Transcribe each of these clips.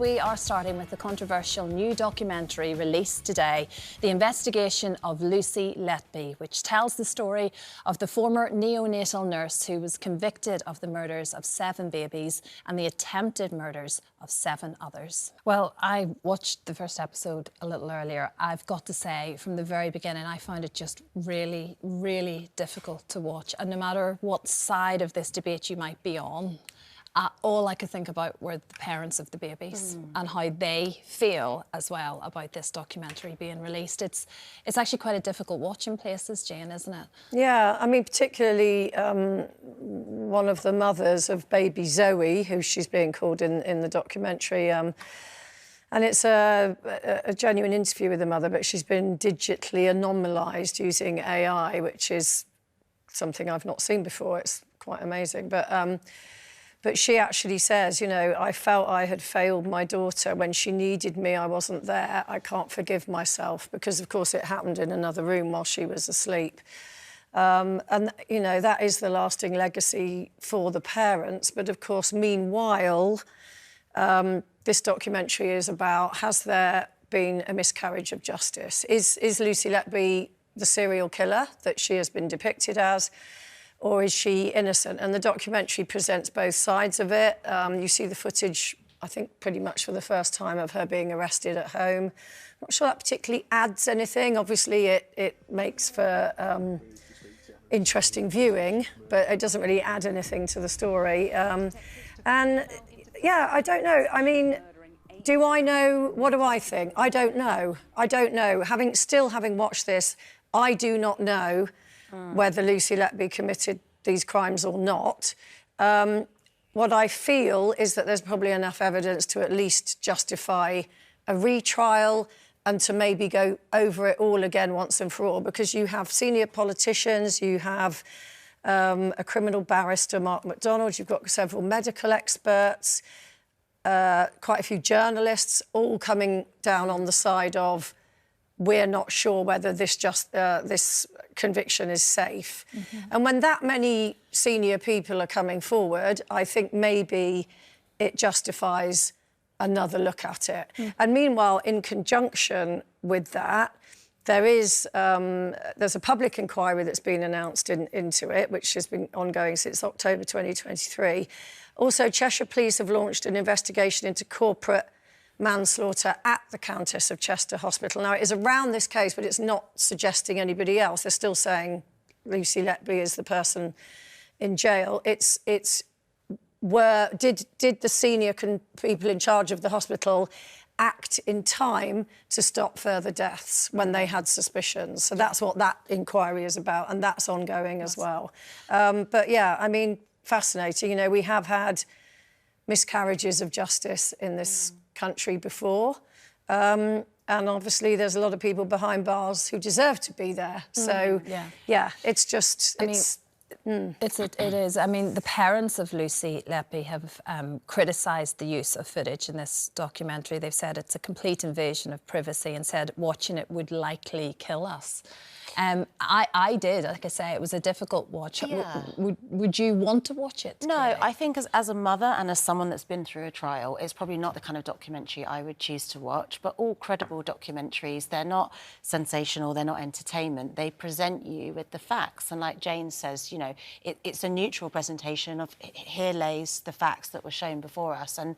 we are starting with the controversial new documentary released today, The Investigation of Lucy Letby, which tells the story of the former neonatal nurse who was convicted of the murders of 7 babies and the attempted murders of 7 others. Well, I watched the first episode a little earlier. I've got to say, from the very beginning, I found it just really, really difficult to watch. And no matter what side of this debate you might be on, all I could think about were the parents of the babies and how they feel as well about this documentary being released. It's actually quite a difficult watch in places, Jane, isn't it? Yeah, I mean, particularly one of the mothers of baby Zoe, who she's being called in the documentary, and it's a genuine interview with the mother, but she's been digitally anomalised using AI, which is something I've not seen before. It's quite amazing. But she actually says, you know, I felt I had failed my daughter. When she needed me, I wasn't there. I can't forgive myself because, of course, it happened in another room while she was asleep. And, you know, that is the lasting legacy for the parents. But, of course, meanwhile, this documentary is about, has there been a miscarriage of justice? Is Lucy Letby the serial killer that she has been depicted as? Or is she innocent? And the documentary presents both sides of it. You see the footage, I think, pretty much for the first time of her being arrested at home. Not sure that particularly adds anything. Obviously, it makes for interesting viewing, but it doesn't really add anything to the story. And, yeah, I don't know. I mean, do I know? What do I think? I don't know. I don't know. Having watched this, I do not know whether Lucy Letby committed these crimes or not. What I feel is that there's probably enough evidence to at least justify a retrial and to maybe go over it all again once and for all, because you have senior politicians, you have a criminal barrister, Mark MacDonald, you've got several medical experts, quite a few journalists, all coming down on the side of we're not sure whether this conviction is safe. And when that many senior people are coming forward, I think maybe it justifies another look at it. And meanwhile, in conjunction with that, there's a public inquiry that's been announced into it, which has been ongoing since October 2023. Also, Cheshire Police have launched an investigation into corporate manslaughter at the Countess of Chester Hospital. Now, it is around this case, but it's not suggesting anybody else. They're still saying Lucy Letby is the person in jail. Did the senior people in charge of the hospital act in time to stop further deaths when they had suspicions? So that's what that inquiry is about, and that's ongoing as well. But, yeah, I mean, fascinating. You know, we have had miscarriages of justice in this country before, and obviously there's a lot of people behind bars who deserve to be there. So yeah, it's just it is. I mean, the parents of Lucy Letby have criticised the use of footage in this documentary. They've said it's a complete invasion of privacy and said watching it would likely kill us. I did, like I say, it was a difficult watch. Yeah. Would you want to watch it? No, Kayleigh? I think as a mother and as someone that's been through a trial, it's probably not the kind of documentary I would choose to watch. But all credible documentaries, they're not sensational, they're not entertainment. They present you with the facts. And like Jane says, you know, it's a neutral presentation of here lays the facts that were shown before us. And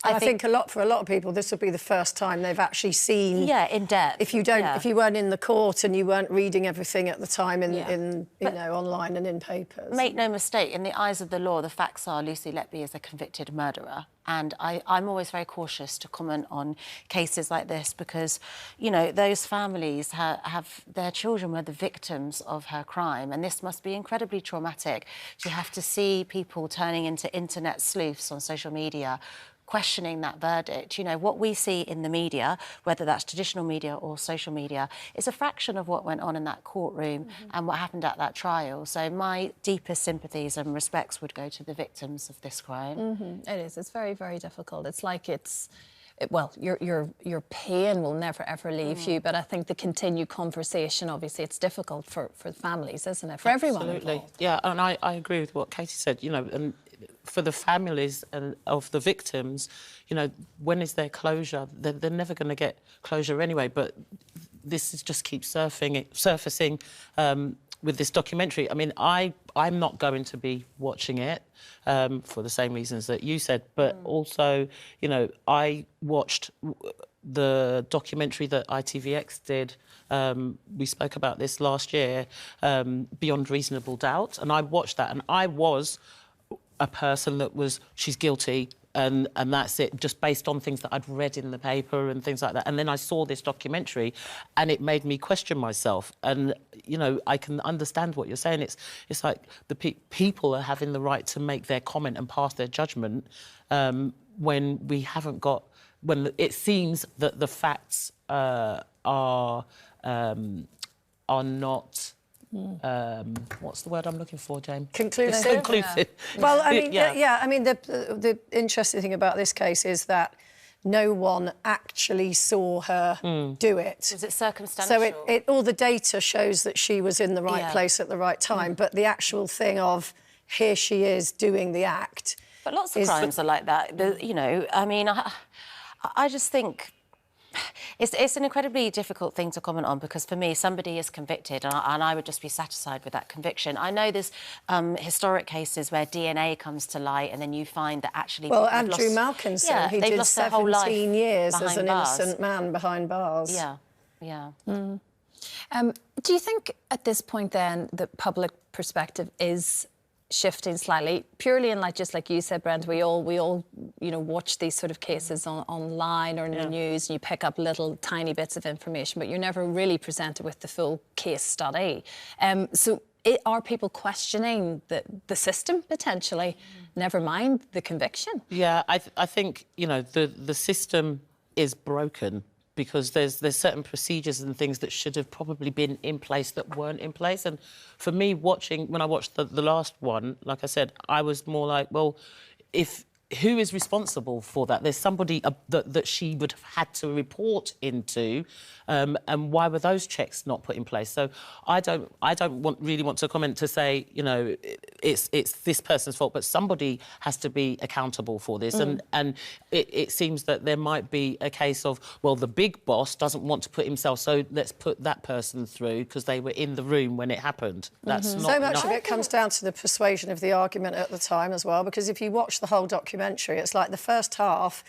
I think for a lot of people, this will be the first time they've actually seen. Yeah, in depth. If you weren't in the court and you weren't reading everything at the time in online and in papers. Make no mistake, in the eyes of the law, the facts are Lucy Letby is a convicted murderer. And I'm always very cautious to comment on cases like this because, you know, those families have their children were the victims of her crime, and this must be incredibly traumatic. You have to see people turning into internet sleuths on social media, questioning that verdict. You know, what we see in the media, whether that's traditional media or social media, is a fraction of what went on in that courtroom and what happened at that trial. So my deepest sympathies and respects would go to the victims of this crime. It is. It's very, very difficult. It's like well, your pain will never, ever leave you, but I think the continued conversation, obviously, it's difficult for families, isn't it? For everyone Absolutely. involved. Yeah, and I agree with what Katie said, you know, for the families of the victims, you know, when is their closure? They're never going to get closure anyway, but this just keeps surfacing with this documentary. I mean, I'm not going to be watching it for the same reasons that you said, but also, you know, I watched the documentary that ITVX did. We spoke about this last year, Beyond Reasonable Doubt, and I watched that, and I was a person that was, she's guilty, and that's it, just based on things that I'd read in the paper and things like that. And then I saw this documentary, and it made me question myself. And, you know, I can understand what you're saying. It's like the people are having the right to make their comment and pass their judgment when we haven't got... when it seems that the facts are not... what's the word I'm looking for, James? Conclusive. Conclusive. Yeah. Well, I mean, yeah. I mean, the interesting thing about this case is that no one actually saw her do it. Was it circumstantial? So all the data shows that she was in the right place at the right time, but the actual thing of here she is doing the act. But lots of crimes are like that. You know, I mean, I just think it's an incredibly difficult thing to comment on, because for me, somebody is convicted and I would just be satisfied with that conviction. I know there's historic cases where DNA comes to light and then you find that actually... Well, Andrew Malkinson, he did 17 years as an bars. innocent man behind bars. Yeah, yeah. Do you think at this point then that public perspective is shifting slightly, purely in, like, just like you said, Brent, we all you know, watch these sort of cases online or in the news, and you pick up little tiny bits of information, but you're never really presented with the full case study. So are people questioning the system potentially, never mind the conviction? Yeah, I think, you know, the system is broken, because there's certain procedures and things that should have probably been in place that weren't in place. And for me, when I watched the last one, like I said, I was more like, well, who is responsible for that? There's somebody that she would have had to report into, and why were those checks not put in place? So I don't really want to comment to say, you know, it's this person's fault, but somebody has to be accountable for this. And it seems that there might be a case of, well, the big boss doesn't want to put himself, so let's put that person through because they were in the room when it happened. That's not so much enough. of it comes down to the persuasion of the argument at the time as well, because if you watch the whole documentary, it's like the first half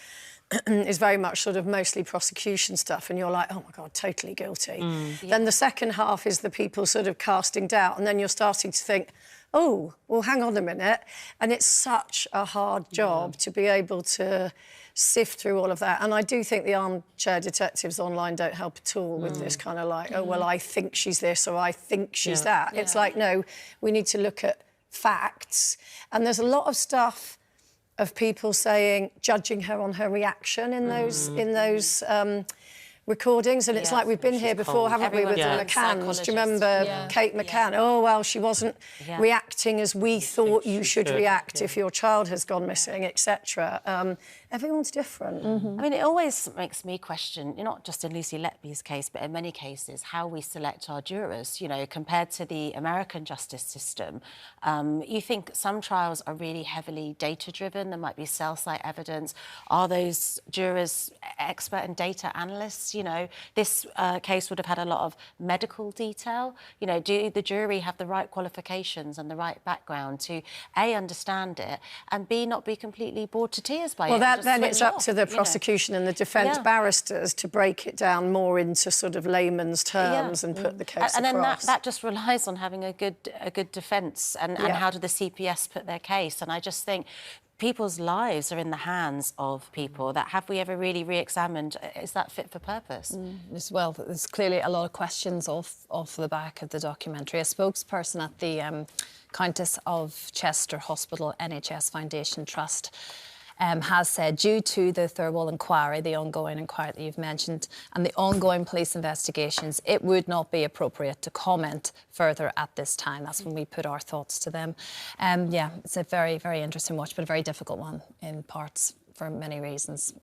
is very much sort of mostly prosecution stuff, and you're like, oh my God, totally guilty. Then the second half is the people sort of casting doubt, and then you're starting to think, oh, well, hang on a minute. And it's such a hard job to be able to sift through all of that. And I do think the armchair detectives online don't help at all with this kind of like, oh, well, I think she's this or I think she's that. It's like, no, we need to look at facts. And there's a lot of stuff of people judging her on her reaction in those recordings, and it's like we've been here before, haven't we, with the McCanns? Do you remember Kate McCann? Oh, well, she wasn't reacting as we thought you should react if your child has gone missing, etc. Everyone's different. I mean, it always makes me question, not just in Lucy Letby's case, but in many cases, how we select our jurors, you know, compared to the American justice system. You think some trials are really heavily data-driven, there might be cell site evidence. Are those jurors expert and data analysts? You know, this case would have had a lot of medical detail. You know, do the jury have the right qualifications and the right background to, A, understand it, and B, not be completely bored to tears by it? Then it's up to the prosecution and the defence barristers to break it down more into sort of layman's terms and put the case across. And then that just relies on having a good defence and how do the CPS put their case. And I just think people's lives are in the hands of people. That have we ever really re-examined? Is that fit for purpose? As well, there's clearly a lot of questions off the back of the documentary. A spokesperson at the Countess of Chester Hospital NHS Foundation Trust has said, due to the Thirlwall inquiry, the ongoing inquiry that you've mentioned, and the ongoing police investigations, it would not be appropriate to comment further at this time. That's when we put our thoughts to them. Yeah, it's a very, very interesting watch, but a very difficult one in parts for many reasons.